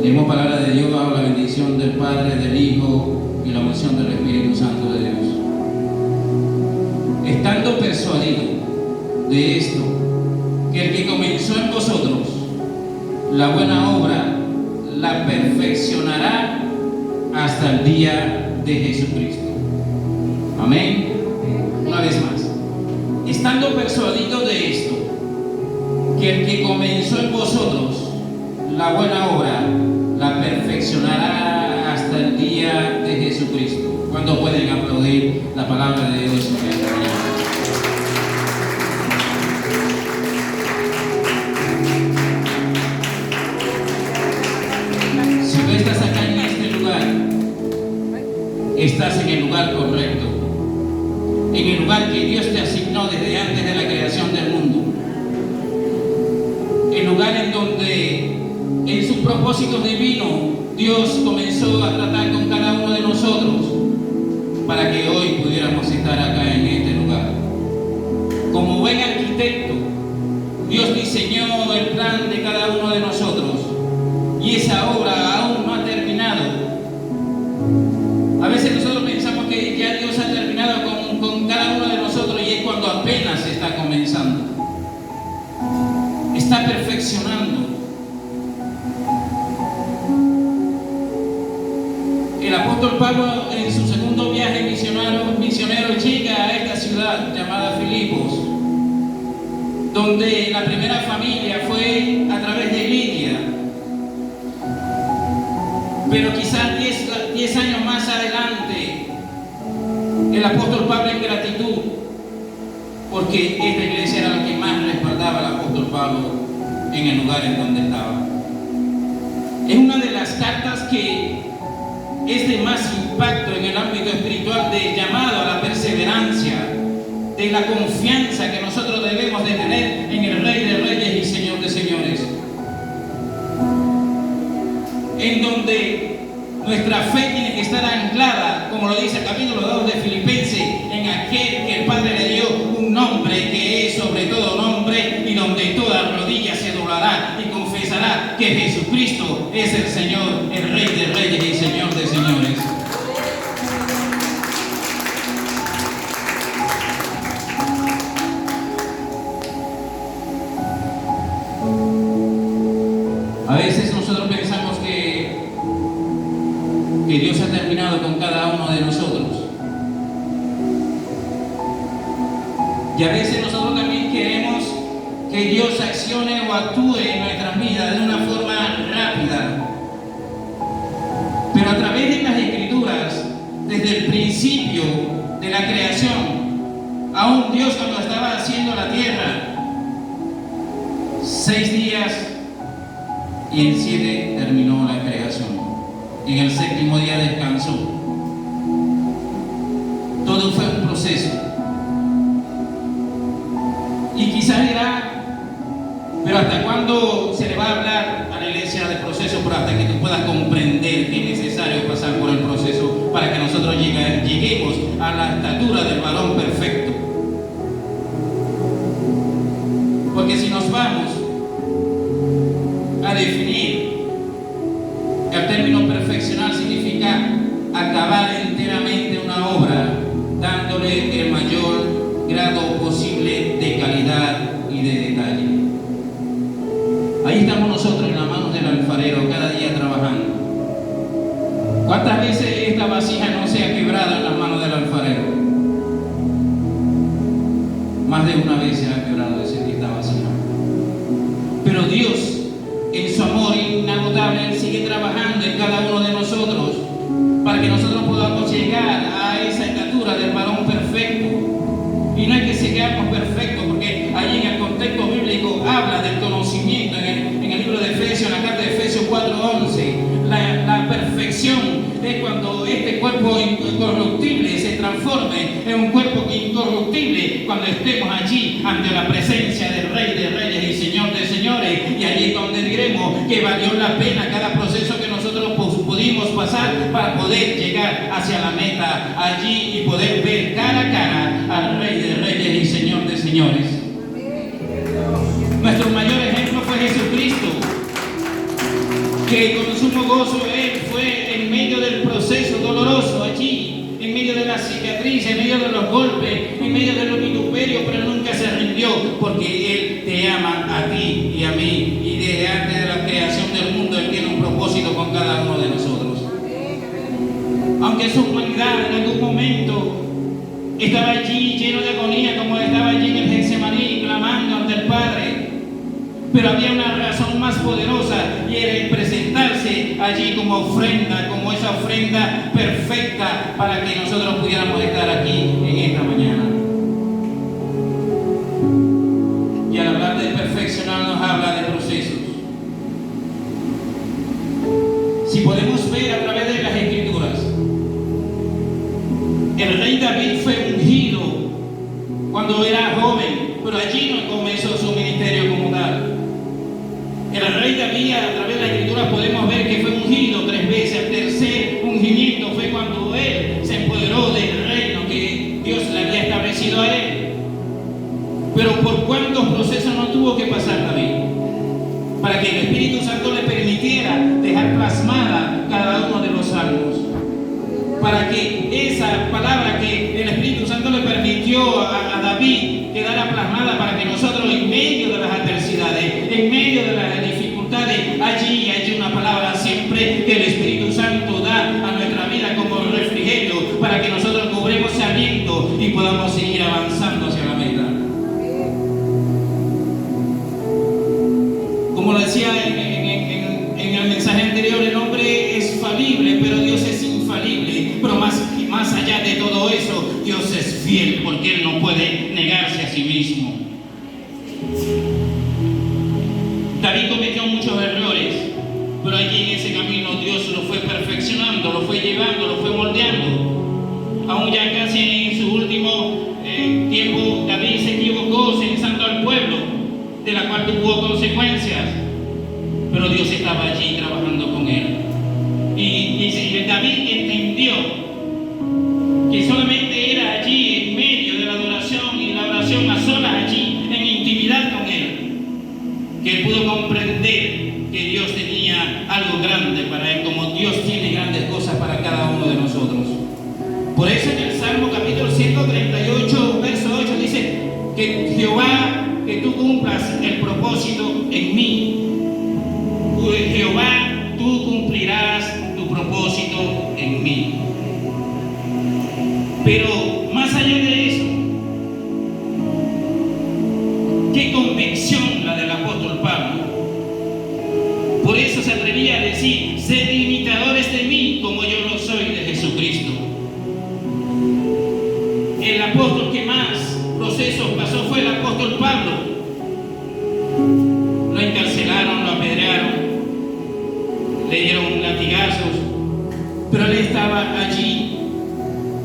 Leemos palabra de Dios bajo la bendición del Padre, del Hijo y la unción del Espíritu Santo de Dios. Estando persuadido de esto, que el que comenzó en vosotros la buena obra la perfeccionará hasta el día de Jesucristo. Amén. Una vez más, estando persuadido de esto, que el que comenzó en vosotros la buena obra la perfeccionará hasta el día de Jesucristo. ¿Cuándo pueden aplaudir la palabra de Dios? Si tú estás acá en este lugar, estás en el lugar correcto, en el lugar que Dios te asignó desde antes de la creación del mundo, el lugar en donde en sus propósitos divinos Dios comenzó a tratar con cada uno de nosotros para que hoy pudiéramos estar acá en este lugar. Como buen arquitecto, Dios diseñó el plan de cada uno de nosotros y esa obra aún no ha terminado. A veces nosotros pensamos que ya Dios ha terminado con cada uno de nosotros y es cuando apenas está comenzando. Está perfeccionando. El apóstol Pablo en su segundo viaje misionero llega a esta ciudad llamada Filipos, donde la primera familia fue a través de Lidia. Pero quizás 10 años más adelante, el apóstol Pablo en gratitud, porque esta iglesia era la que más respaldaba al apóstol Pablo en el lugar en donde estaba. Es una de las cartas que es de más impacto en el ámbito espiritual, de llamado a la perseverancia, de la confianza que nosotros debemos de tener en el Rey de Reyes y Señor de Señores, en donde nuestra fe tiene que estar anclada, como lo dice el capítulo 2 de Filipenses, en aquel que el Padre le dio un nombre que es sobre todo nombre, y donde toda rodilla se doblará y confesará que Jesucristo es el Señor, el Rey de Reyes y Señor de Señores. A veces nosotros pensamos que Dios ha terminado con cada uno de nosotros. Y a veces nosotros también queremos que Dios accione o actúe en nuestras vidas de una forma rápida. Pero a través de las Escrituras, desde el principio de la creación, aún Dios cuando estaba haciendo la tierra, 6 días y en 7 terminó la creación. En el 7º día descansó. Todo fue un proceso. Y quizás dirá, pero ¿hasta cuándo se le va a hablar a la iglesia de proceso? Pero hasta que tú puedas comprender que es necesario pasar por el proceso para que nosotros lleguemos a la estatura del varón perfecto. Porque si nos vamos a definir, el término perfeccionar significa acabar enteramente una obra, dándole el mayor grado posible de calidad y de detalle. Ahí estamos nosotros en las manos del alfarero, cada día trabajando. ¿Cuántas veces esta vasija no se ha quebrado en las manos del alfarero? Más de una vez se ha quebrado esta vasija. Pero Dios, en su amor inagotable, Él sigue trabajando en cada uno de nosotros para que nosotros podamos llegar a esa estatura del varón perfecto. Y no es que seamos perfectos, porque allí en el contexto bíblico habla del conocimiento, en el libro de Efesios, en la carta de Efesios 4:11. La perfección es cuando este cuerpo incorruptible se transforme en un cuerpo incorruptible, cuando estemos allí ante la presencia del Rey de Reyes y Señor de Señores, y allí es donde diremos que valió la pena cada proceso que nosotros pudimos pasar para poder llegar hacia la meta allí y poder ver cara a cara al Rey de Reyes y Señor de Señores. Nuestro mayor ejemplo fue Jesucristo. que con sumo gozo Él fue en medio del proceso doloroso allí, en medio de la cicatriz, en medio de los golpes, en medio de los vituperios, pero nunca se rindió, porque Él te ama a ti y a mí, y desde antes de la creación del mundo Él tiene un propósito con cada uno de nosotros. Aunque su humanidad en algún momento estaba allí lleno de agonía, como estaba allí en el Getsemaní clamando ante el Padre, pero había una razón más poderosa, y era el presentarse allí como ofrenda, como esa ofrenda perfecta para que nosotros pudiéramos estar aquí en esta mañana. Y al hablar de perfeccionar nos habla de procesos. Si podemos ver a través de las Escrituras, el rey David fue ungido cuando era joven, pero allí no comenzó su ministerio como tal. El rey David, a través de la Escritura, podemos ver que fue ungido 3 veces. El tercer ungimiento fue cuando él se empoderó del reino que Dios le había establecido a él. Pero ¿por cuántos procesos no tuvo que pasar David? Para que el Espíritu Santo le permitiera dejar plasmada cada uno de los salmos. Para que esa palabra que el Espíritu Santo le permitió a David quedara plasmada, para que nosotros, en medio de las adversidades, en medio de las dificultades, allí hay una palabra siempre que el Espíritu Santo da a nuestra vida como refrigerio, para que nosotros cobremos aliento y podamos seguir avanzando hacia la meta. Como lo decía en el mensaje anterior, el hombre es falible, pero Dios es infalible. Pero más allá de todo eso, Dios es fiel, porque Él no puede negarse a sí mismo. David cometió muchos errores, pero allí en ese camino Dios lo fue perfeccionando, lo fue llevando, lo fue moldeando. Aún ya casi en su último tiempo, David se equivocó censando al pueblo, de la cual tuvo consecuencias, pero Dios estaba allí trabajando con él. Y David entendió que solamente era allí, en medio de la adoración y la oración a solas, allí en intimidad con él, que él pudo comprender que Dios tenía algo grande para él, como Dios tiene grandes cosas para cada uno de nosotros. Por eso en el Salmo capítulo 138, verso 8 dice que Jehová, que tú cumplas el propósito en mí. Jehová, tú cumplirás tu propósito en mí. Pero más allá de eso, qué convicción la del apóstol Pablo. Por eso se atrevía a decir: sed imitadores de mí como yo lo soy de Jesucristo. El apóstol que más procesos pasó fue el apóstol Pablo. Lo encarcelaron, lo apedrearon, le dieron latigazos, pero él estaba allí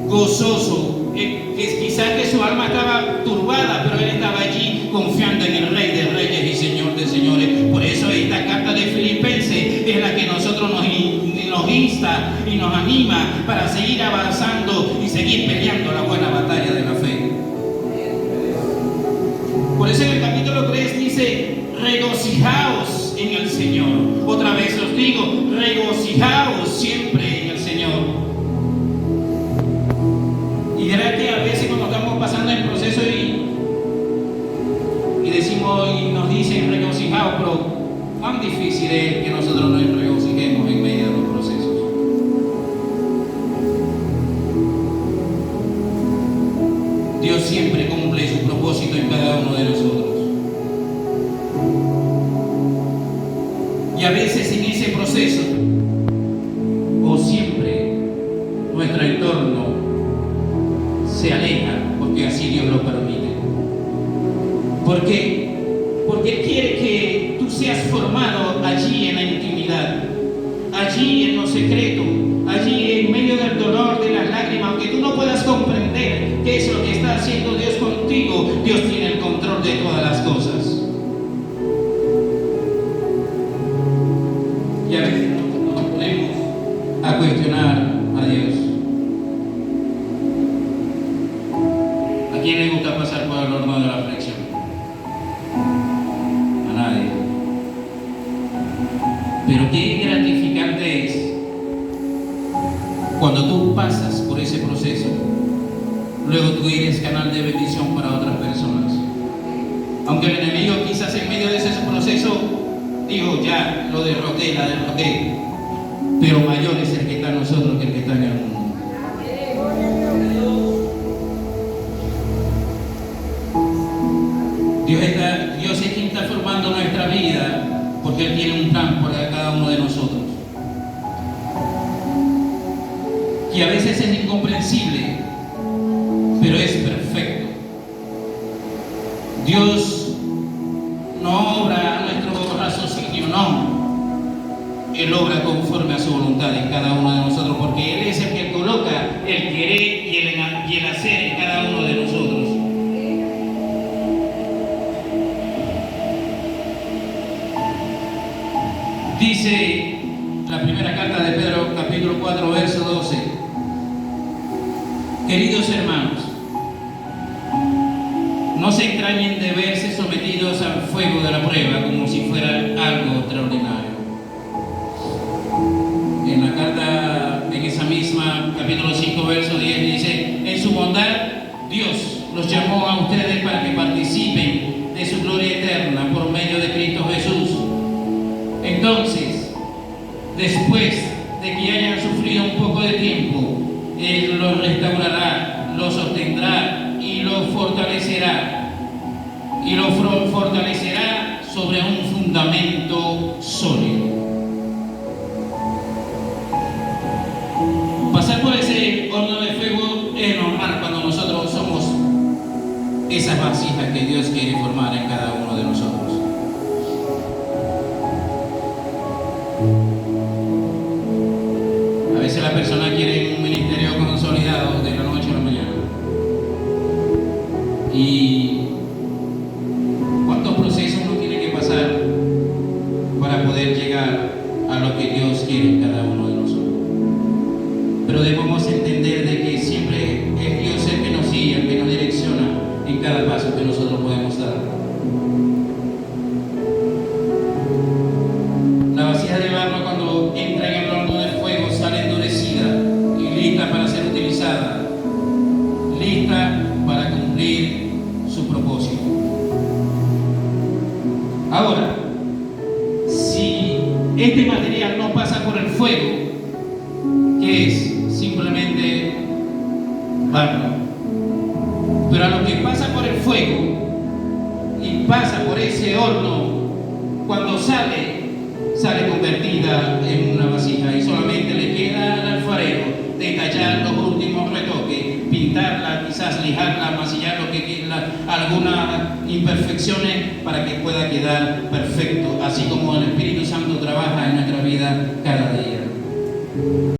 gozoso, quizás que su alma estaba turbada, pero él estaba allí confiando en el Rey de Reyes y Señor de Señores. Por eso esta carta de Filipenses es la que nosotros nos insta y nos anima para seguir avanzando y seguir peleando la buena batalla de la fe. Por eso en el capítulo 3 dice: regocijaos en el Señor. Otra vez os digo, regocijaos siempre en el Señor. Y verá que a veces cuando estamos pasando el proceso y decimos y nos dicen regocijaos, pero cuán difícil es que nosotros nos regocijemos en medio de los procesos. Dios siempre cumple su propósito en cada uno de nosotros. Y a veces en ese proceso, o siempre, nuestro entorno se aleja, porque así Dios lo permite. ¿Por qué? Porque Él quiere que tú seas formado allí en la intimidad, allí en lo secreto, allí en medio del dolor, de las lágrimas, aunque tú no puedas comprender qué es lo que está haciendo Dios contigo. Dios tiene el control de todas las cosas. Y a veces nos ponemos a cuestionar a Dios. ¿A quién le gusta pasar por el horno de la aflicción? A nadie. Pero qué gratificante es cuando tú pasas por ese proceso, luego tú eres canal de bendición para otras personas. Aunque el enemigo quizás en medio de ese proceso dijo, ya lo derroté, la derroté, pero mayor es el que está en nosotros que el que está en el mundo. Dios es quien está formando nuestra vida, porque Él tiene un plan para cada uno de nosotros, que a veces es incomprensible, pero es perfecto. Dios no obra a nuestro raciocinio, no. Él obra conforme a su voluntad en cada uno de nosotros, porque Él es el que coloca el querer y el hacer en cada uno de nosotros. Dice la primera carta de Pedro, capítulo 4, verso 12. Queridos hermanos, no se extrañen de verse sometidos al fuego de la prueba como si fuera algo extraordinario. En la carta, en esa misma capítulo 5, verso 10, dice: en su bondad, Dios los llamó a ustedes para que participen de su gloria eterna por medio de Cristo Jesús. Entonces, después de que hayan sufrido un poco de tiempo, Él los restaurará, los sostendrá y los fortalecerá. Y los fortalecerá sobre un fundamento sólido. Pasar por ese horno de fuego es normal cuando nosotros somos esas vasijas que Dios quiere formar en cada uno de nosotros. A veces la persona quiere un ministerio consolidado de la noche a la mañana. Y ¿cuántos procesos uno tiene que pasar para poder llegar a lo que Dios quiere en cada uno de nosotros? Pero debemos entender de que siempre es Dios el que nos guía, el que nos direcciona en cada paso que nosotros podemos dar. La vasija de barro, cuando entra en el horno de fuego, sale endurecida y lista para ser utilizada, lista para cumplir su propósito. Ahora, si este material no pasa por el fuego, ¿qué es? Simplemente barro. Pero a lo que pasa por el fuego y pasa por ese horno, cuando sale convertida en una vasija, y solamente le queda al alfarero detallar los últimos retoques, pintarla, quizás lijarla, masillar lo que algunas imperfecciones para que pueda quedar perfecto, así como el Espíritu Santo trabaja en nuestra vida cada día.